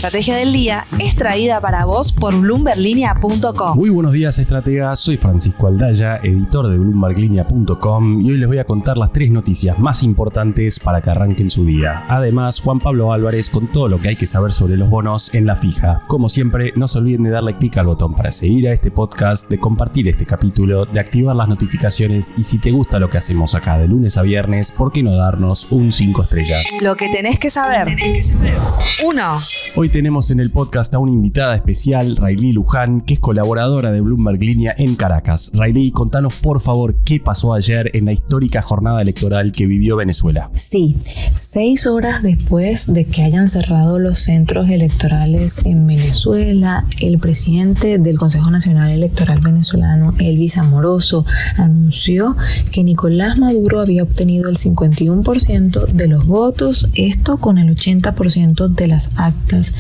estrategia del día es traída para vos por bloomberlinia.com. Muy buenos días, estrategas. Soy Francisco Aldaya, editor de bloomberlinia.com, y hoy les voy a contar las 3 noticias más importantes para que arranquen su día. Además, Juan Pablo Álvarez con todo lo que hay que saber sobre los bonos en la fija. Como siempre, no se olviden de darle clic al botón para seguir a este podcast, de compartir este capítulo, de activar las notificaciones y si te gusta lo que hacemos acá de lunes a viernes, ¿por qué no darnos un 5 estrellas? Lo que tenés que saber. 1. Hoy tenemos en el podcast a una invitada especial, Railí Luján, que es colaboradora de Bloomberg Línea en Caracas. Railí, contanos por favor qué pasó ayer en la histórica jornada electoral que vivió Venezuela. Sí, 6 horas después de que hayan cerrado los centros electorales en Venezuela, el presidente del Consejo Nacional Electoral venezolano, Elvis Amoroso, anunció que Nicolás Maduro había obtenido el 51% de los votos, esto con el 80% de las actas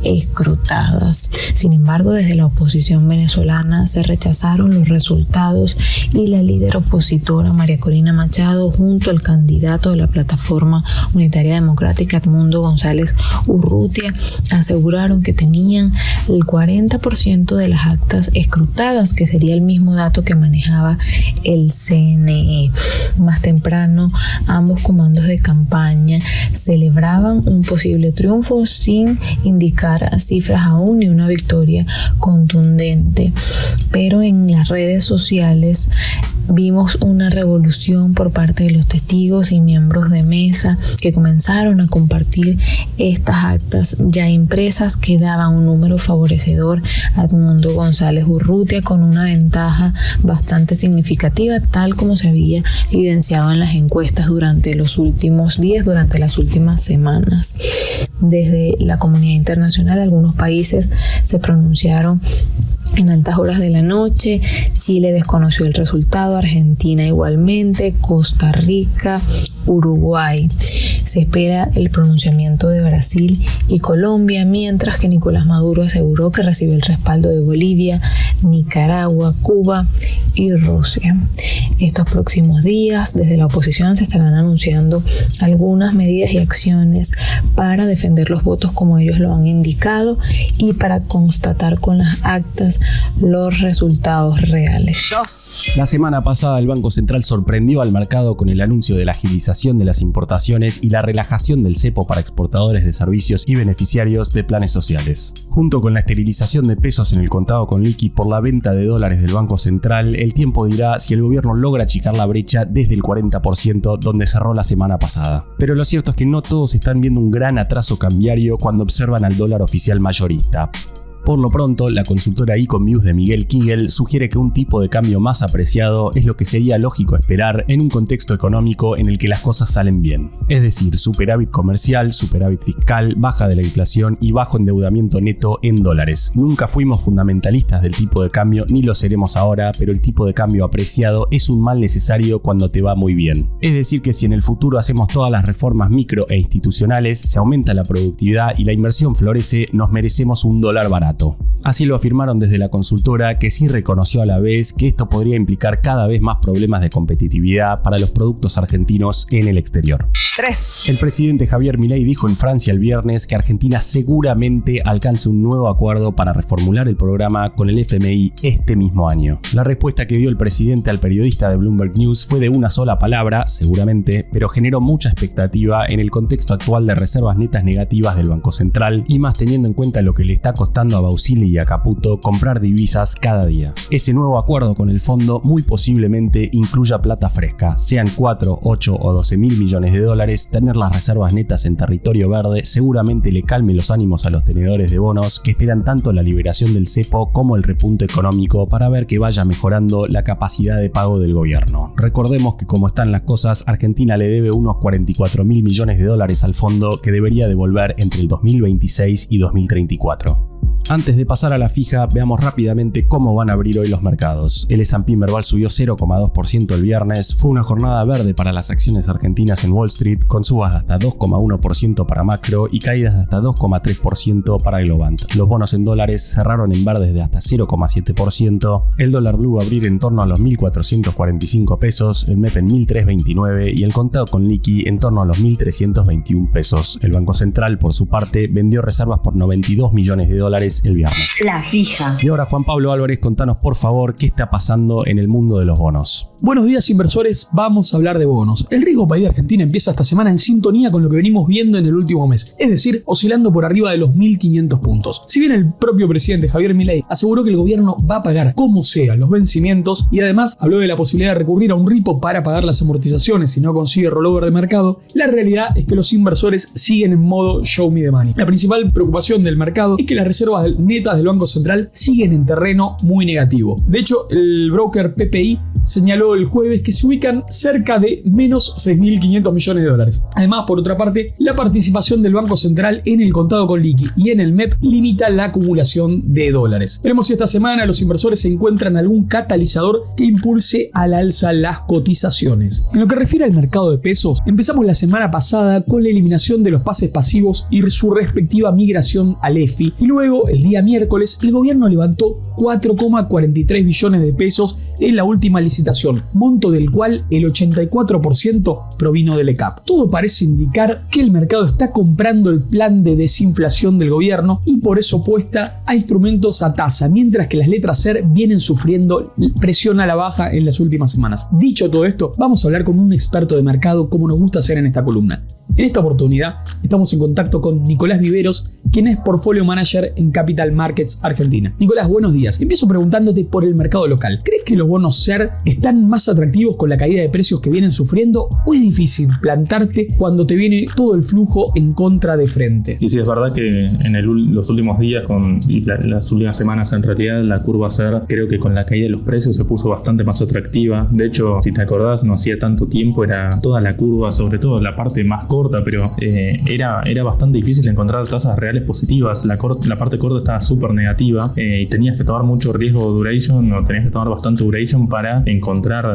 escrutadas. Sin embargo, desde la oposición venezolana se rechazaron los resultados y la líder opositora María Corina Machado junto al candidato de la Plataforma Unitaria Democrática Edmundo González Urrutia aseguraron que tenían el 40% de las actas escrutadas, que sería el mismo dato que manejaba el CNE. Más temprano, ambos comandos de campaña celebraban un posible triunfo sin indicar cifras aún ni una victoria contundente. Pero en las redes sociales vimos una revolución por parte de los testigos y miembros de mesa que comenzaron a compartir estas actas ya impresas que daban un número favorecedor a Edmundo González Urrutia con una ventaja bastante significativa, tal como se había evidenciado en las encuestas durante los últimos días, durante las últimas semanas. Desde la comunidad internacional, algunos países se pronunciaron en altas horas de la noche. Chile desconoció el resultado, Argentina igualmente, Costa Rica, Uruguay. Se espera el pronunciamiento de Brasil y Colombia, mientras que Nicolás Maduro aseguró que recibe el respaldo de Bolivia, Nicaragua, Cuba y Rusia. Estos próximos días, desde la oposición se estarán anunciando algunas medidas y acciones para defender los votos como ellos lo han indicado y para constatar con las actas los resultados reales. 2. La semana pasada el Banco Central sorprendió al mercado con el anuncio de la agilización de las importaciones y la relajación del cepo para exportadores de servicios y beneficiarios de planes sociales. Junto con la esterilización de pesos en el contado con liqui por la venta de dólares del Banco Central, el tiempo dirá si el gobierno logra achicar la brecha desde el 40% donde cerró la semana pasada. Pero lo cierto es que no todos están viendo un gran atraso cambiario cuando observan al dólar oficial mayorista. Por lo pronto, la consultora Ecomviews de Miguel Kigel sugiere que un tipo de cambio más apreciado es lo que sería lógico esperar en un contexto económico en el que las cosas salen bien. Es decir, superávit comercial, superávit fiscal, baja de la inflación y bajo endeudamiento neto en dólares. Nunca fuimos fundamentalistas del tipo de cambio ni lo seremos ahora, pero el tipo de cambio apreciado es un mal necesario cuando te va muy bien. Es decir, que si en el futuro hacemos todas las reformas micro e institucionales, se aumenta la productividad y la inversión florece, nos merecemos un dólar barato. Así lo afirmaron desde la consultora, que sí reconoció a la vez que esto podría implicar cada vez más problemas de competitividad para los productos argentinos en el exterior. 3. El presidente Javier Milei dijo en Francia el viernes que Argentina seguramente alcance un nuevo acuerdo para reformular el programa con el FMI este mismo año. La respuesta que dio el presidente al periodista de Bloomberg News fue de una sola palabra, seguramente, pero generó mucha expectativa en el contexto actual de reservas netas negativas del Banco Central y más teniendo en cuenta lo que le está costando a Bausili y a Caputo comprar divisas cada día. Ese nuevo acuerdo con el fondo muy posiblemente incluya plata fresca, sean 4, 8 o 12 mil millones de dólares. Tener las reservas netas en territorio verde seguramente le calme los ánimos a los tenedores de bonos que esperan tanto la liberación del cepo como el repunte económico para ver que vaya mejorando la capacidad de pago del gobierno. Recordemos que como están las cosas, Argentina le debe unos 44 mil millones de dólares al fondo que debería devolver entre el 2026 y 2034. Antes de pasar a la fija, veamos rápidamente cómo van a abrir hoy los mercados. El S&P Merval subió 0,2% el viernes, fue una jornada verde para las acciones argentinas en Wall Street, con subas de hasta 2,1% para Macro y caídas de hasta 2,3% para Globant. Los bonos en dólares cerraron en verdes de hasta 0,7%, el dólar blue va a abrir en torno a los 1.445 pesos, el MEP en 1.329 y el contado con liqui en torno a los 1.321 pesos. El Banco Central, por su parte, vendió reservas por 92 millones de dólares el viernes. La fija. Y ahora, Juan Pablo Álvarez, contanos por favor qué está pasando en el mundo de los bonos. Buenos días, inversores, vamos a hablar de bonos. El riesgo país de Argentina empieza esta semana en sintonía con lo que venimos viendo en el último mes, es decir, oscilando por arriba de los 1.500 puntos. Si bien el propio presidente Javier Milei aseguró que el gobierno va a pagar como sea los vencimientos y además habló de la posibilidad de recurrir a un repo para pagar las amortizaciones si no consigue rollover de mercado, la realidad es que los inversores siguen en modo show me the money. La principal preocupación del mercado es que las reservas netas del Banco Central siguen en terreno muy negativo. De hecho, el broker PPI señaló el jueves que se ubican cerca de menos 6.500 millones de dólares. Además, por otra parte, la participación del Banco Central en el contado con liqui y en el MEP limita la acumulación de dólares. Veremos si esta semana los inversores encuentran algún catalizador que impulse al alza las cotizaciones. En lo que refiere al mercado de pesos, empezamos la semana pasada con la eliminación de los pases pasivos y su respectiva migración al EFI, y luego el día miércoles el gobierno levantó 4,43 billones de pesos en la última licitación, monto del cual el 84% provino del ECAP. Todo parece indicar que el mercado está comprando el plan de desinflación del gobierno y por eso apuesta a instrumentos a tasa, mientras que las letras SER vienen sufriendo presión a la baja en las últimas semanas. Dicho todo esto, vamos a hablar con un experto de mercado como nos gusta hacer en esta columna. En esta oportunidad estamos en contacto con Nicolás Viveros, quien es Portfolio Manager en Capital Markets Argentina. Nicolás, buenos días. Empiezo preguntándote por el mercado local. ¿Crees que los bonos SER están más atractivos con la caída de precios que vienen sufriendo o es difícil plantarte cuando te viene todo el flujo en contra de frente? Y sí, es verdad que en los últimos días y las últimas semanas en realidad la curva SER creo que con la caída de los precios se puso bastante más atractiva. De hecho, si te acordás, no hacía tanto tiempo era toda la curva, sobre todo la parte más corta, pero era bastante difícil encontrar tasas reales positivas. La parte corta estaba súper negativa y tenías que tomar mucho riesgo duration o tenías que tomar bastante duration para encontrar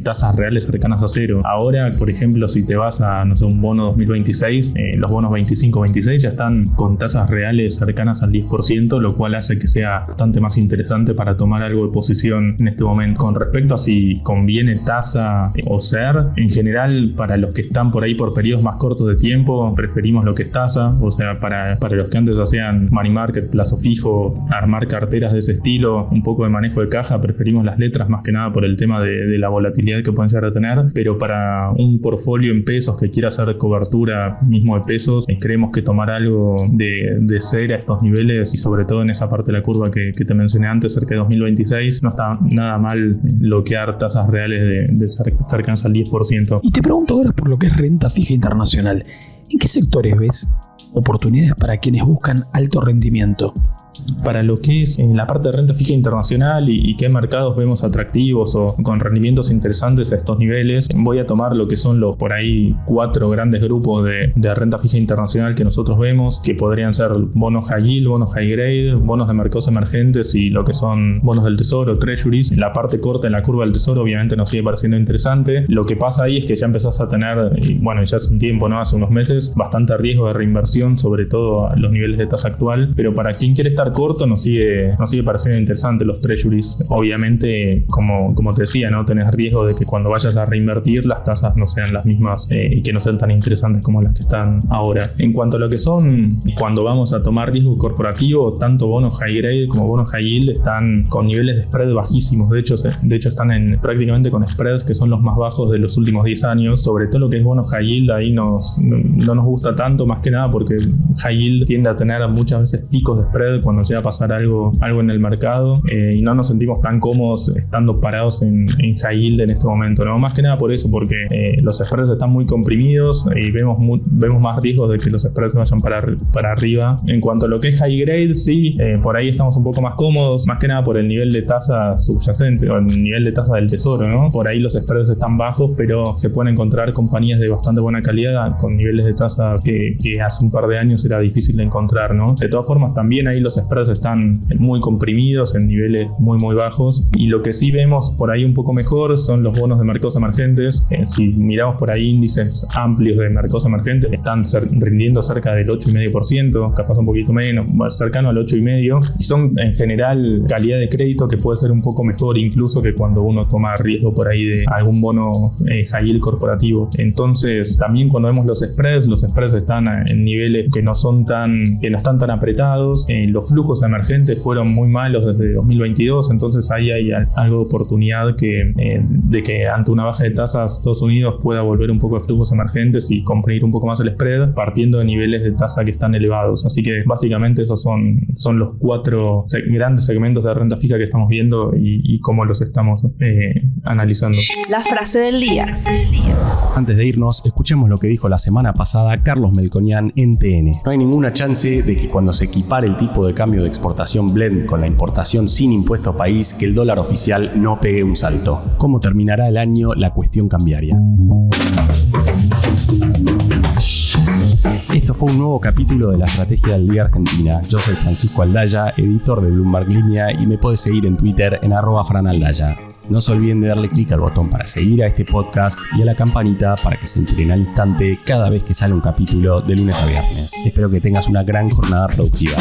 tasas reales cercanas a cero. Ahora, por ejemplo, si te vas a un bono 2026, los bonos 25-26 ya están con tasas reales cercanas al 10%, lo cual hace que sea bastante más interesante para tomar algo de posición en este momento. Con respecto a si conviene tasa o SER, en general para los que están por ahí por periodos más cortos de tiempo, preferimos lo que es tasa. O sea, para los que antes hacían money market, plazo fijo, armar carteras de ese estilo, un poco de manejo de caja, preferimos las letras más que nada por el tema de la volatilidad que pueden llegar a tener. Pero para un portfolio en pesos que quiera hacer cobertura mismo de pesos, creemos que tomar algo de SER a estos niveles y sobre todo en esa parte de la curva que te mencioné antes, cerca de 2026, no está nada mal bloquear tasas reales de cercanas al 10%. Y te pregunto ahora por lo que es renta fija internacional. ¿En qué sectores ves oportunidades para quienes buscan alto rendimiento? Para lo que es en la parte de renta fija internacional y qué mercados vemos atractivos o con rendimientos interesantes a estos niveles, voy a tomar lo que son los por ahí 4 grandes grupos de renta fija internacional que nosotros vemos, que podrían ser bonos high yield, bonos high grade, bonos de mercados emergentes y lo que son bonos del tesoro, treasuries. La parte corta en la curva del tesoro obviamente nos sigue pareciendo interesante. Lo que pasa ahí es que ya empezás a tener, ya hace un tiempo, ¿no? Hace unos meses, bastante riesgo de reinversión, sobre todo a los niveles de tasa actual, pero para quien quiere estar corto nos sigue pareciendo interesante los treasuries. Obviamente, como te decía, no tenés riesgo de que cuando vayas a reinvertir las tasas no sean las mismas y que no sean tan interesantes como las que están ahora. En cuanto a lo que son, cuando vamos a tomar riesgo corporativo, tanto bonos high grade como bonos high yield están con niveles de spread bajísimos. De hecho están prácticamente con spreads que son los más bajos de los últimos 10 años. Sobre todo lo que es bonos high yield, ahí no nos gusta tanto, más que nada porque high yield tiende a tener muchas veces picos de spread cuando llega a pasar algo en el mercado y no nos sentimos tan cómodos estando parados en high yield en este momento, ¿no? Más que nada por eso, porque los spreads están muy comprimidos y vemos más riesgos de que los spreads vayan para arriba. En cuanto a lo que es high grade, sí, por ahí estamos un poco más cómodos, más que nada por el nivel de tasa subyacente o el nivel de tasa del tesoro, ¿no? Por ahí los spreads están bajos, pero se pueden encontrar compañías de bastante buena calidad con niveles de tasa que hace un par de años era difícil de encontrar, ¿no? De todas formas, también ahí los spreads spreads están muy comprimidos en niveles muy bajos, y lo que sí vemos por ahí un poco mejor son los bonos de mercados emergentes. Si miramos por ahí índices amplios de mercados emergentes, están rindiendo cerca del 8,5%, capaz un poquito menos, cercano al 8,5%, y son en general calidad de crédito que puede ser un poco mejor incluso que cuando uno toma riesgo por ahí de algún bono high yield corporativo. Entonces también cuando vemos los spreads están en niveles que no están tan apretados. Los flujos emergentes fueron muy malos desde 2022, entonces ahí hay algo de oportunidad de que ante una baja de tasas Estados Unidos pueda volver un poco de flujos emergentes y comprimir un poco más el spread partiendo de niveles de tasa que están elevados. Así que básicamente esos son los 4 grandes segmentos de renta fija que estamos viendo y cómo los estamos analizando. La frase del día. Antes de irnos, escuchemos lo que dijo la semana pasada Carlos Melconian en TN. No hay ninguna chance de que cuando se equipare el tipo de cambio de exportación blend con la importación sin impuesto país, que el dólar oficial no pegue un salto. ¿Cómo terminará el año la cuestión cambiaria? Esto fue un nuevo capítulo de la Estrategia del Día Argentina. Yo soy Francisco Aldaya, editor de Bloomberg Línea, y me puedes seguir en Twitter en @franaldaya. No se olviden de darle clic al botón para seguir a este podcast y a la campanita para que se enteren al instante cada vez que sale un capítulo de lunes a viernes. Espero que tengas una gran jornada productiva.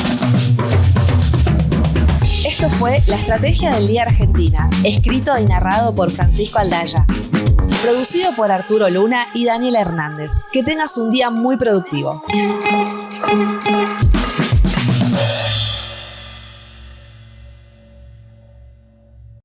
Esto fue La Estrategia del Día Argentina, escrito y narrado por Francisco Aldaya. Producido por Arturo Luna y Daniela Hernández. Que tengas un día muy productivo.